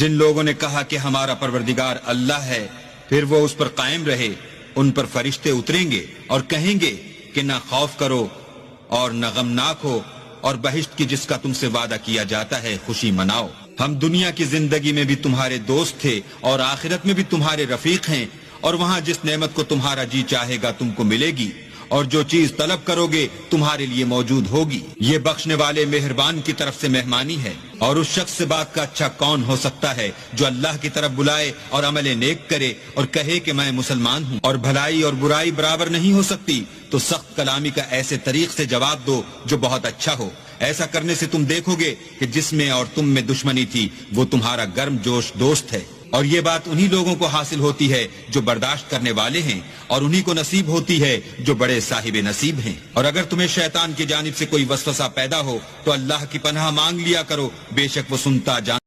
جن لوگوں نے کہا کہ ہمارا پروردگار اللہ ہے پھر وہ اس پر قائم رہے، ان پر فرشتے اتریں گے اور کہیں گے کہ نہ خوف کرو اور نہ غمناک ہو، اور بہشت کی جس کا تم سے وعدہ کیا جاتا ہے خوشی مناؤ۔ ہم دنیا کی زندگی میں بھی تمہارے دوست تھے اور آخرت میں بھی تمہارے رفیق ہیں، اور وہاں جس نعمت کو تمہارا جی چاہے گا تم کو ملے گی، اور جو چیز طلب کرو گے تمہارے لیے موجود ہوگی۔ یہ بخشنے والے مہربان کی طرف سے مہمانی ہے، اور اس شخص سے بات کا اچھا کون ہو سکتا ہے جو اللہ کی طرف بلائے اور عمل نیک کرے اور کہے کہ میں مسلمان ہوں۔ اور بھلائی اور برائی برابر نہیں ہو سکتی، تو سخت کلامی کا ایسے طریق سے جواب دو جو بہت اچھا ہو۔ ایسا کرنے سے تم دیکھو گے کہ جس میں اور تم میں دشمنی تھی وہ تمہارا گرم جوش دوست ہے۔ اور یہ بات انہی لوگوں کو حاصل ہوتی ہے جو برداشت کرنے والے ہیں، اور انہی کو نصیب ہوتی ہے جو بڑے صاحب نصیب ہیں۔ اور اگر تمہیں شیطان کی جانب سے کوئی وسوسہ پیدا ہو تو اللہ کی پناہ مانگ لیا کرو، بے شک وہ سنتا جانتا